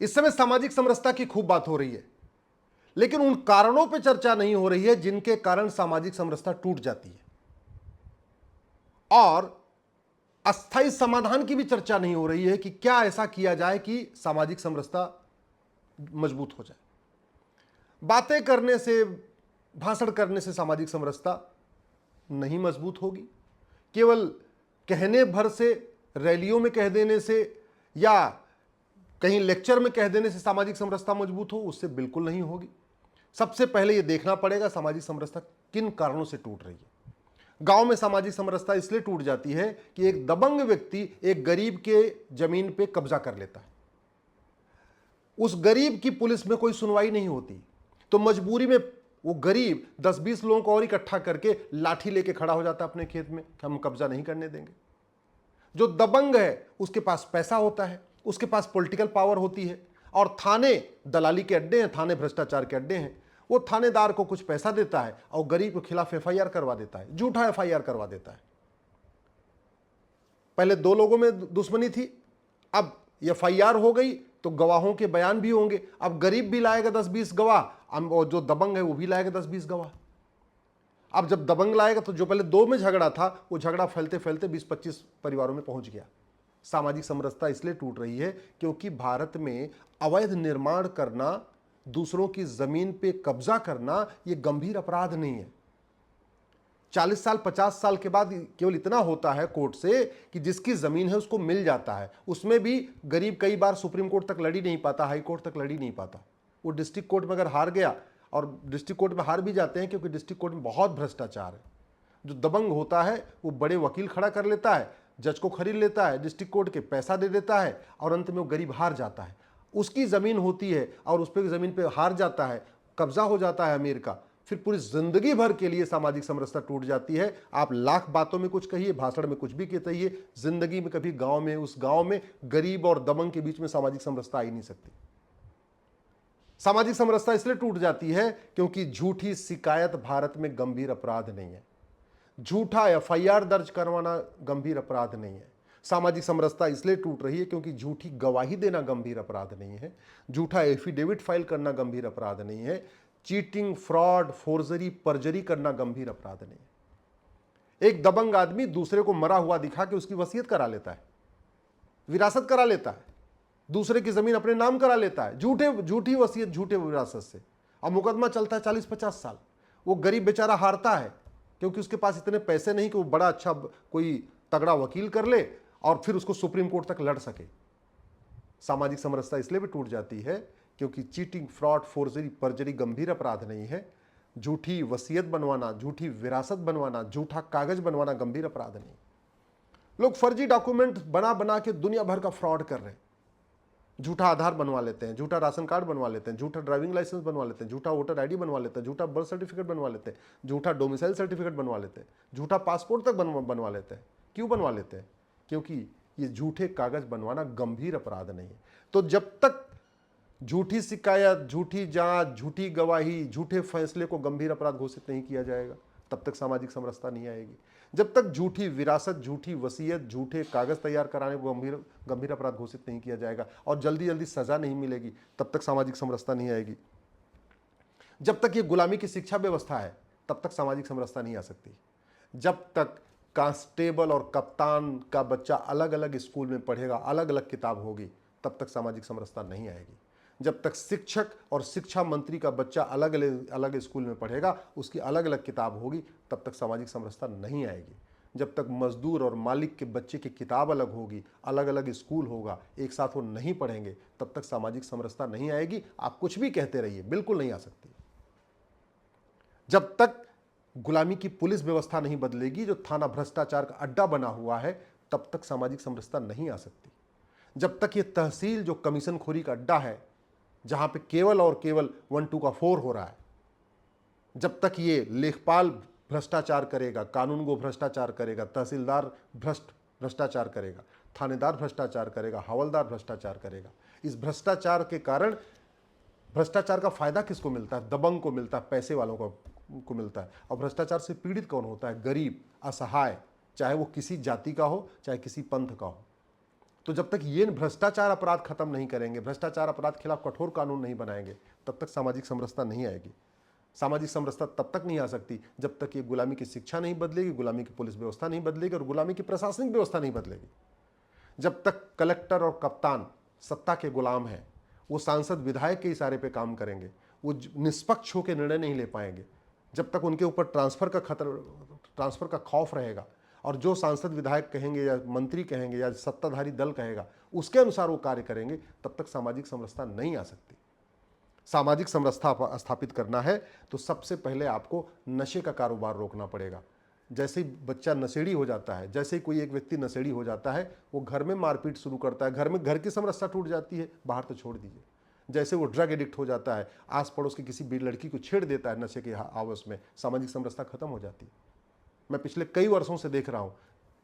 इस समय सामाजिक समरसता की खूब बात हो रही है, लेकिन उन कारणों पर चर्चा नहीं हो रही है जिनके कारण सामाजिक समरसता टूट जाती है, और अस्थायी समाधान की भी चर्चा नहीं हो रही है कि क्या ऐसा किया जाए कि सामाजिक समरसता मजबूत हो जाए। बातें करने से, भाषण करने से सामाजिक समरसता नहीं मजबूत होगी। केवल कहने भर से, रैलियों में कह देने से या कहीं लेक्चर में कह देने से सामाजिक समरसता मजबूत हो, उससे बिल्कुल नहीं होगी। सबसे पहले यह देखना पड़ेगा सामाजिक समरसता किन कारणों से टूट रही है। गांव में सामाजिक समरसता इसलिए टूट जाती है कि एक दबंग व्यक्ति एक गरीब के जमीन पे कब्जा कर लेता है। उस गरीब की पुलिस में कोई सुनवाई नहीं होती, तो मजबूरी में वो गरीब 10-20 लोगों को और इकट्ठा करके लाठी लेके खड़ा हो जाता है अपने खेत में, हम कब्जा नहीं करने देंगे। जो दबंग है उसके पास पैसा होता है, उसके पास पॉलिटिकल पावर होती है, और थाने दलाली के अड्डे हैं, थाने भ्रष्टाचार के अड्डे हैं। वो थानेदार को कुछ पैसा देता है और गरीब के खिलाफ एफआईआर करवा देता है, झूठा एफआईआर करवा देता है। पहले दो लोगों में दुश्मनी थी, अब एफआईआर हो गई तो गवाहों के बयान भी होंगे। अब गरीब भी लाएगा 10-20 गवाह, और जो दबंग है वो भी लाएगा 10-20 गवाह। अब जब दबंग लाएगा तो जो पहले दो में झगड़ा था, वो झगड़ा फैलते फैलते 20-25 परिवारों में पहुंच गया। सामाजिक समरसता इसलिए टूट रही है क्योंकि भारत में अवैध निर्माण करना, दूसरों की जमीन पे कब्जा करना, यह गंभीर अपराध नहीं है। 40 साल 50 साल के बाद केवल इतना होता है कोर्ट से कि जिसकी जमीन है उसको मिल जाता है। उसमें भी गरीब कई बार सुप्रीम कोर्ट तक लड़ी नहीं पाता, हाई कोर्ट तक लड़ी नहीं पाता। वो डिस्ट्रिक्ट कोर्ट में अगर हार गया, और डिस्ट्रिक्ट कोर्ट में हार भी जाते हैं क्योंकि डिस्ट्रिक्ट कोर्ट में बहुत भ्रष्टाचार है। जो दबंग होता है वो बड़े वकील खड़ा कर लेता है, जज को खरीद लेता है, डिस्ट्रिक्ट कोर्ट के पैसा दे देता है, और अंत में वो गरीब हार जाता है। उसकी जमीन होती है और उस पर जमीन पे हार जाता है, कब्जा हो जाता है अमीर का, फिर पूरी जिंदगी भर के लिए सामाजिक समरसता टूट जाती है। आप लाख बातों में कुछ कहिए, भाषण में कुछ भी कहिए, जिंदगी में कभी गांव में, उस गांव में गरीब और दबंग के बीच में सामाजिक समरसता आ ही नहीं सकती। सामाजिक समरसता इसलिए टूट जाती है क्योंकि झूठी शिकायत भारत में गंभीर अपराध नहीं है। झूठा एफआईआर दर्ज करवाना गंभीर अपराध नहीं है। सामाजिक समरसता इसलिए टूट रही है क्योंकि झूठी गवाही देना गंभीर अपराध नहीं है। झूठा एफिडेविट फाइल करना गंभीर अपराध नहीं है। चीटिंग, फ्रॉड, फोर्जरी, पर्जरी करना गंभीर अपराध नहीं है। एक दबंग आदमी दूसरे को मरा हुआ दिखा के उसकी वसीयत करा लेता है, विरासत करा लेता है, दूसरे की जमीन अपने नाम करा लेता है, झूठी वसीयत, झूठे विरासत से, और मुकदमा चलता है 40-50 साल। वो गरीब बेचारा हारता है क्योंकि उसके पास इतने पैसे नहीं कि वो बड़ा अच्छा कोई तगड़ा वकील कर ले और फिर उसको सुप्रीम कोर्ट तक लड़ सके। सामाजिक समरसता इसलिए भी टूट जाती है क्योंकि चीटिंग, फ्रॉड, फोर्जरी, पर्जरी गंभीर अपराध नहीं है। झूठी वसीयत बनवाना, झूठी विरासत बनवाना, झूठा कागज बनवाना गंभीर अपराध नहीं। लोग फर्जी डॉक्यूमेंट बना बना के दुनिया भर का फ्रॉड कर रहे हैं। झूठा आधार बनवा लेते हैं, झूठा राशन कार्ड बनवा लेते हैं, झूठा ड्राइविंग लाइसेंस बनवा लेते हैं, झूठा वोटर आईडी बनवा लेते हैं, झूठा बर्थ सर्टिफिकेट बनवा लेते हैं, झूठा डोमिसाइल सर्टिफिकेट बनवा लेते हैं, झूठा पासपोर्ट तक बनवा लेते हैं। क्यों बनवा लेते हैं? क्योंकि ये झूठे कागज बनवाना गंभीर अपराध नहीं है। तो जब तक झूठी शिकायत, झूठी जांच, झूठी गवाही, झूठे फैसले को गंभीर अपराध घोषित नहीं किया जाएगा, तब तक सामाजिक समरसता नहीं आएगी। जब तक झूठी विरासत, झूठी वसीयत, झूठे कागज तैयार कराने को गंभीर अपराध घोषित नहीं किया जाएगा और जल्दी जल्दी सजा नहीं मिलेगी, तब तक सामाजिक समरसता नहीं आएगी। जब तक ये गुलामी की शिक्षा व्यवस्था है, तब तक सामाजिक समरसता नहीं आ सकती। जब तक कांस्टेबल और कप्तान का बच्चा अलग अलग स्कूल में पढ़ेगा, अलग अलग किताब होगी, तब तक सामाजिक समरसता नहीं आएगी। जब तक शिक्षक और शिक्षा मंत्री का बच्चा अलग अलग स्कूल में पढ़ेगा, उसकी अलग अलग किताब होगी, तब तक सामाजिक समरसता नहीं आएगी। जब तक मजदूर और मालिक के बच्चे की किताब अलग होगी, अलग अलग स्कूल होगा, एक साथ वो नहीं पढ़ेंगे, तब तक सामाजिक समरसता नहीं आएगी। आप कुछ भी कहते रहिए, बिल्कुल नहीं आ सकती। जब तक गुलामी की पुलिस व्यवस्था नहीं बदलेगी, जो थाना भ्रष्टाचार का अड्डा बना हुआ है, तब तक सामाजिक समरसता नहीं आ सकती। जब तक ये तहसील जो कमीशन खोरी का अड्डा है, जहां पे केवल और केवल 1-2 का 4 हो रहा है, जब तक ये लेखपाल भ्रष्टाचार करेगा, कानूनगो भ्रष्टाचार करेगा, तहसीलदार भ्रष्टाचार करेगा, थानेदार भ्रष्टाचार करेगा, हवलदार भ्रष्टाचार करेगा, इस भ्रष्टाचार के कारण भ्रष्टाचार का फायदा किसको मिलता है? दबंग को मिलता है, पैसे वालों को मिलता है। और भ्रष्टाचार से पीड़ित कौन होता है? गरीब, असहाय, चाहे वो किसी जाति का हो, चाहे किसी पंथ का हो। तो जब तक ये भ्रष्टाचार अपराध खत्म नहीं करेंगे, भ्रष्टाचार अपराध के खिलाफ कठोर कानून नहीं बनाएंगे, तब तक सामाजिक समरसता नहीं आएगी। सामाजिक समरसता तब तक नहीं आ सकती जब तक ये गुलामी की शिक्षा नहीं बदलेगी, गुलामी की पुलिस व्यवस्था नहीं बदलेगी और गुलामी की प्रशासनिक व्यवस्था नहीं बदलेगी। जब तक कलेक्टर और कप्तान सत्ता के गुलाम हैं, वो सांसद विधायक के इशारे पे काम करेंगे, वो निष्पक्ष होकर निर्णय नहीं ले पाएंगे, जब तक उनके ऊपर ट्रांसफर का खौफ रहेगा और जो सांसद विधायक कहेंगे या मंत्री कहेंगे या सत्ताधारी दल कहेगा उसके अनुसार वो कार्य करेंगे, तब तक सामाजिक समरसता नहीं आ सकती। सामाजिक समरसता स्थापित करना है तो सबसे पहले आपको नशे का कारोबार रोकना पड़ेगा। जैसे ही बच्चा नशेड़ी हो जाता है, जैसे ही कोई एक व्यक्ति नशेड़ी हो जाता है, वो घर में मारपीट शुरू करता है, घर की समरसता टूट जाती है, बाहर तो छोड़ दीजिए। जैसे वो ड्रग एडिक्ट हो जाता है, आस पड़ोस की किसी भी लड़की को छेड़ देता है नशे के आवेश में, सामाजिक समरसता खत्म हो जाती है। मैं पिछले कई वर्षों से देख रहा हूँ,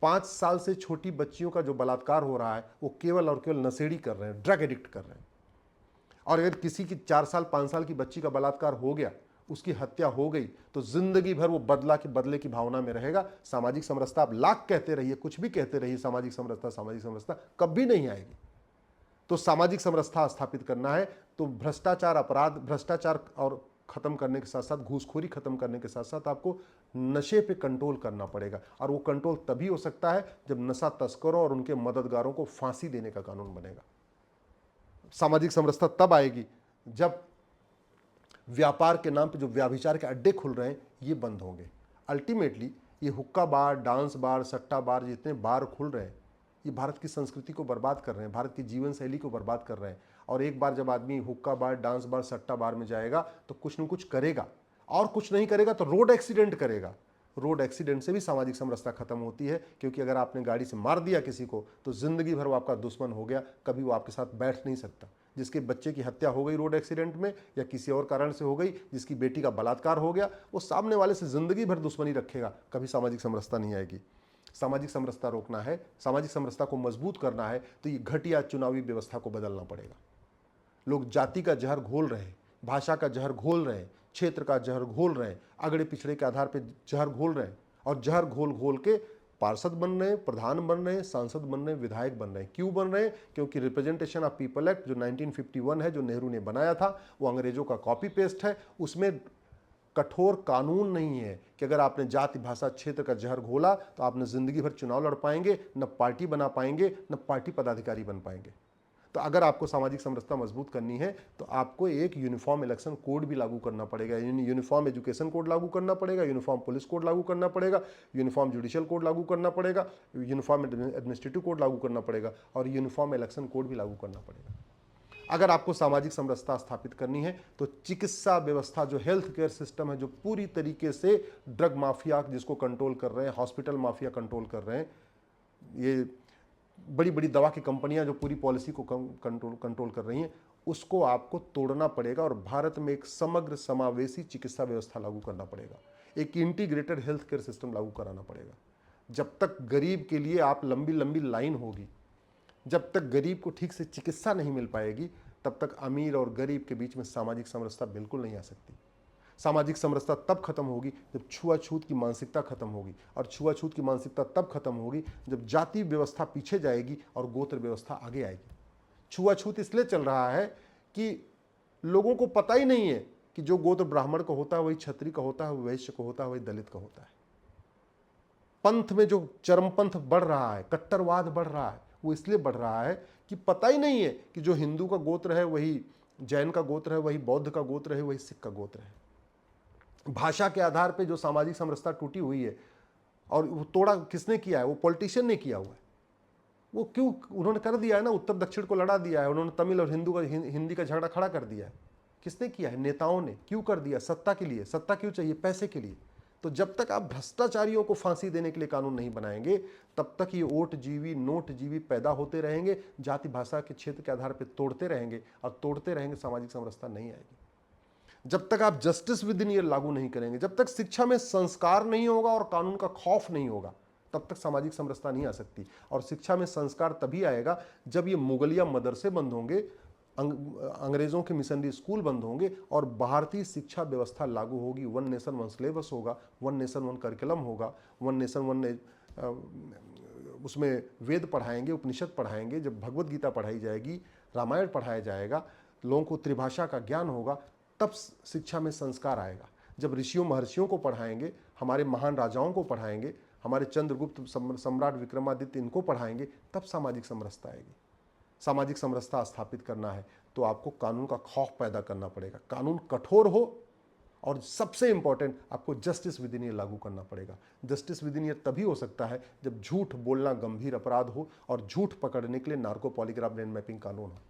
5 साल से छोटी बच्चियों का जो बलात्कार हो रहा है वो केवल और केवल नशेड़ी कर रहे हैं, ड्रग एडिक्ट कर रहे हैं। और अगर किसी की 4 साल 5 साल की बच्ची का बलात्कार हो गया, उसकी हत्या हो गई, तो जिंदगी भर वो बदले की भावना में रहेगा। सामाजिक समरसता आप लाख कहते रहिए, कुछ भी कहते रहिए, सामाजिक समरसता कभी नहीं आएगी। तो सामाजिक समरसता स्थापित करना है तो भ्रष्टाचार और खत्म करने के साथ साथ, घूसखोरी खत्म करने के साथ साथ आपको नशे पे कंट्रोल करना पड़ेगा। और वो कंट्रोल तभी हो सकता है जब नशा तस्करों और उनके मददगारों को फांसी देने का कानून बनेगा। सामाजिक समरसता तब आएगी जब व्यापार के नाम पे जो व्याभिचार के अड्डे खुल रहे हैं ये बंद होंगे। अल्टीमेटली ये हुक्का बार, डांस बार, सट्टा बार, जितने बार खुल रहे हैं ये भारत की संस्कृति को बर्बाद कर रहे हैं, भारत की जीवन शैली को बर्बाद कर रहे हैं। और एक बार जब आदमी हुक्का बार, डांस बार, सट्टा बार में जाएगा तो कुछ न कुछ करेगा, और कुछ नहीं करेगा तो रोड एक्सीडेंट करेगा। रोड एक्सीडेंट से भी सामाजिक समरसता खत्म होती है, क्योंकि अगर आपने गाड़ी से मार दिया किसी को तो जिंदगी भर वो आपका दुश्मन हो गया, कभी वो आपके साथ बैठ नहीं सकता। जिसके बच्चे की हत्या हो गई रोड एक्सीडेंट में या किसी और कारण से हो गई, जिसकी बेटी का बलात्कार हो गया, वो सामने वाले से जिंदगी भर दुश्मनी रखेगा, कभी सामाजिक समरसता नहीं आएगी। सामाजिक समरसता रोकना है, सामाजिक समरसता को मजबूत करना है तो ये घटिया चुनावी व्यवस्था को बदलना पड़ेगा। लोग जाति का जहर घोल रहे हैं, भाषा का जहर घोल रहे हैं, क्षेत्र का जहर घोल रहे हैं, अगड़े पिछड़े के आधार पर जहर घोल रहे हैं, और जहर घोल घोल के पार्षद बन रहे हैं, प्रधान बन रहे हैं, सांसद बन रहे हैं, विधायक बन रहे हैं। क्यों बन रहे हैं? क्योंकि रिप्रेजेंटेशन ऑफ पीपल एक्ट जो 1951 है, जो नेहरू ने बनाया था, वो अंग्रेजों का कॉपी पेस्ट है। उसमें कठोर कानून नहीं है कि अगर आपने जाति, भाषा, क्षेत्र का जहर घोला तो आपने जिंदगी भर चुनाव लड़ पाएंगे, न पार्टी बना पाएंगे, न पार्टी पदाधिकारी बन पाएंगे। तो अगर आपको सामाजिक समरसता मजबूत करनी है तो आपको एक यूनिफॉर्म इलेक्शन कोड भी लागू करना पड़ेगा, यूनिफॉर्म एजुकेशन कोड लागू करना पड़ेगा, यूनिफॉर्म पुलिस कोड लागू करना पड़ेगा, यूनिफॉर्म जुडिशियल कोड लागू करना पड़ेगा, यूनिफॉर्म एडमिनिस्ट्रेटिव कोड लागू करना पड़ेगा, और यूनिफॉर्म इलेक्शन कोड भी लागू करना पड़ेगा। अगर आपको सामाजिक समरसता स्थापित करनी है तो चिकित्सा व्यवस्था, जो हेल्थ केयर सिस्टम है, जो पूरी तरीके से ड्रग माफिया जिसको कंट्रोल कर रहे हैं, हॉस्पिटल माफिया कंट्रोल कर रहे हैं, ये बड़ी बड़ी दवा की कंपनियां जो पूरी पॉलिसी को कंट्रोल कर रही हैं, उसको आपको तोड़ना पड़ेगा और भारत में एक समग्र समावेशी चिकित्सा व्यवस्था लागू करना पड़ेगा, एक इंटीग्रेटेड हेल्थ केयर सिस्टम लागू कराना पड़ेगा। जब तक गरीब के लिए आप लंबी लंबी लाइन होगी, जब तक गरीब को ठीक से चिकित्सा नहीं मिल पाएगी, तब तक अमीर और गरीब के बीच में सामाजिक समरसता बिल्कुल नहीं आ सकती। सामाजिक समरसता तब खत्म होगी जब छुआछूत की मानसिकता खत्म होगी, और छुआछूत की मानसिकता तब खत्म होगी जब जाति व्यवस्था पीछे जाएगी और गोत्र व्यवस्था आगे आएगी। छुआछूत इसलिए चल रहा है कि लोगों को पता ही नहीं है कि जो गोत्र ब्राह्मण का होता है वही क्षत्रिय का होता है, वही वैश्य का होता है, वही दलित का होता है। पंथ में जो चरमपंथ बढ़ रहा है, कट्टरवाद बढ़ रहा है, वो इसलिए बढ़ रहा है कि पता ही नहीं है कि जो हिंदू का गोत्र है वही जैन का गोत्र है, वही बौद्ध का गोत्र है, वही सिख का गोत्र है। भाषा के आधार पे जो सामाजिक समरसता टूटी हुई है, और वो तोड़ा किसने किया है? वो पॉलिटिशियन ने किया हुआ है। वो क्यों? उन्होंने कर दिया है ना, उत्तर दक्षिण को लड़ा दिया है, उन्होंने तमिल और हिंदी का झगड़ा खड़ा कर दिया है। किसने किया है? नेताओं ने। क्यों कर दिया? सत्ता के लिए। सत्ता क्यों चाहिए? पैसे के लिए। तो जब तक आप भ्रष्टाचारियों को फांसी देने के लिए कानून नहीं बनाएंगे, तब तक ये ओट जीवी, नोट जीवी पैदा होते रहेंगे, जाति भाषा के क्षेत्र के आधार पर तोड़ते रहेंगे, और तोड़ते रहेंगे, सामाजिक समरसता नहीं आएगी। जब तक आप जस्टिस विद इन ईयर लागू नहीं करेंगे, जब तक शिक्षा में संस्कार नहीं होगा और कानून का खौफ नहीं होगा, तब तक सामाजिक समरसता नहीं आ सकती। और शिक्षा में संस्कार तभी आएगा जब ये मुगलिया मदरसे बंद होंगे, अंग्रेजों के मिशनरी स्कूल बंद होंगे, और भारतीय शिक्षा व्यवस्था लागू होगी। 1 नेशन 1 सिलेबस होगा, 1 नेशन 1 करिकुलम होगा, 1 नेशन 1 उसमें वेद पढ़ाएंगे, उपनिषद पढ़ाएंगे, जब भगवत गीता पढ़ाई जाएगी, रामायण पढ़ाया जाएगा, लोगों को त्रिभाषा का ज्ञान होगा, तब शिक्षा में संस्कार आएगा। जब ऋषियों महर्षियों को पढ़ाएंगे, हमारे महान राजाओं को पढ़ाएंगे, हमारे चंद्रगुप्त सम्राट विक्रमादित्य इनको पढ़ाएंगे, तब सामाजिक समरसता आएगी। सामाजिक समरसता स्थापित करना है तो आपको कानून का खौफ पैदा करना पड़ेगा, कानून कठोर हो, और सबसे इंपॉर्टेंट आपको जस्टिस विद इन ईयर लागू करना पड़ेगा। जस्टिस विद इन ईयर तभी हो सकता है जब झूठ बोलना गंभीर अपराध हो और झूठ पकड़ने के लिए नार्को पॉलीग्राफ ब्रेन मैपिंग कानून हो।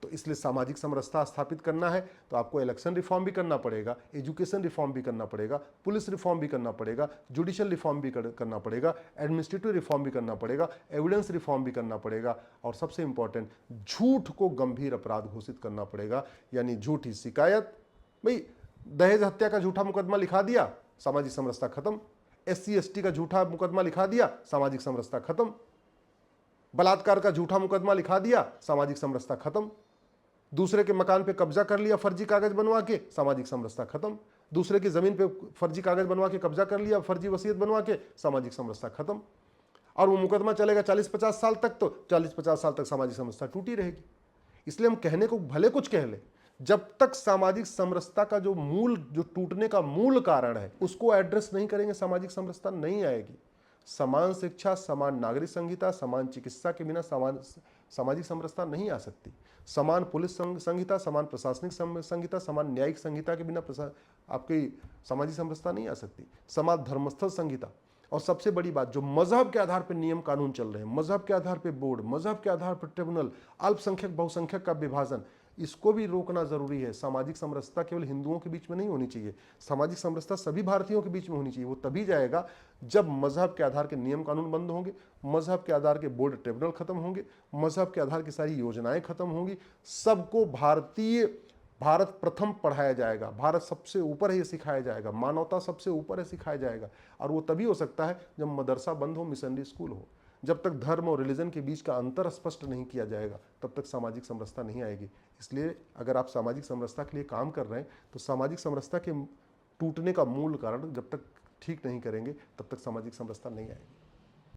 तो इसलिए सामाजिक समरसता स्थापित करना है तो आपको इलेक्शन रिफॉर्म भी करना पड़ेगा, एजुकेशन रिफॉर्म भी करना पड़ेगा, पुलिस रिफॉर्म भी करना पड़ेगा, जुडिशियल रिफॉर्म भी करना पड़ेगा, एडमिनिस्ट्रेटिव रिफॉर्म भी करना पड़ेगा, एविडेंस रिफॉर्म भी करना पड़ेगा, और सबसे इंपॉर्टेंट झूठ को गंभीर अपराध घोषित करना पड़ेगा। यानी झूठी शिकायत, भाई दहेज हत्या का झूठा मुकदमा लिखा दिया, सामाजिक समरसता खत्म। SC ST का झूठा मुकदमा लिखा दिया, सामाजिक समरसता खत्म। बलात्कार का झूठा मुकदमा लिखा दिया, सामाजिक समरसता खत्म। दूसरे के मकान पे कब्जा कर लिया फर्जी कागज बनवा के, सामाजिक समरसता खत्म। दूसरे की जमीन पे फर्जी कागज बनवा के कब्जा कर लिया, फर्जी वसीयत बनवा के, सामाजिक समरसता खत्म। और वो मुकदमा चलेगा 40-50 साल तक, तो 40-50 साल तक सामाजिक समरसता टूटी रहेगी। इसलिए हम कहने को भले कुछ कह ले, जब तक सामाजिक समरसता का जो टूटने का मूल कारण है उसको एड्रेस नहीं करेंगे, सामाजिक समरसता नहीं आएगी। समान शिक्षा, समान नागरिक संहिता, समान चिकित्सा के बिना सामाजिक समरसता नहीं आ सकती। समान पुलिस संहिता, समान प्रशासनिक संहिता, समान न्यायिक संहिता के बिना आपकी सामाजिक समरसता नहीं आ सकती। समान धर्मस्थल संहिता, और सबसे बड़ी बात, जो मजहब के आधार पर नियम कानून चल रहे हैं, मजहब के आधार पर बोर्ड, मजहब के आधार पर ट्रिब्यूनल, अल्पसंख्यक बहुसंख्यक का विभाजन, इसको भी रोकना जरूरी है। सामाजिक समरसता केवल हिंदुओं के बीच में नहीं होनी चाहिए, सामाजिक समरसता सभी भारतीयों के बीच में होनी चाहिए। वो तभी जाएगा जब मजहब के आधार के नियम कानून बंद होंगे, मजहब के आधार के बोर्ड ट्रिब्यूनल खत्म होंगे, मजहब के आधार की सारी योजनाएं खत्म होंगी, सबको भारत प्रथम पढ़ाया जाएगा, भारत सबसे ऊपर है ये सिखाया जाएगा, मानवता सबसे ऊपर है सिखाया जाएगा। और वो तभी हो सकता है जब मदरसा बंद हो, मिशनरी स्कूल हो। जब तक धर्म और रिलीजन के बीच का अंतर स्पष्ट नहीं किया जाएगा तब तक सामाजिक समरसता नहीं आएगी। इसलिए अगर आप सामाजिक समरसता के लिए काम कर रहे हैं तो सामाजिक समरसता के टूटने का मूल कारण जब तक ठीक नहीं करेंगे तब तक सामाजिक समरसता नहीं आएगी।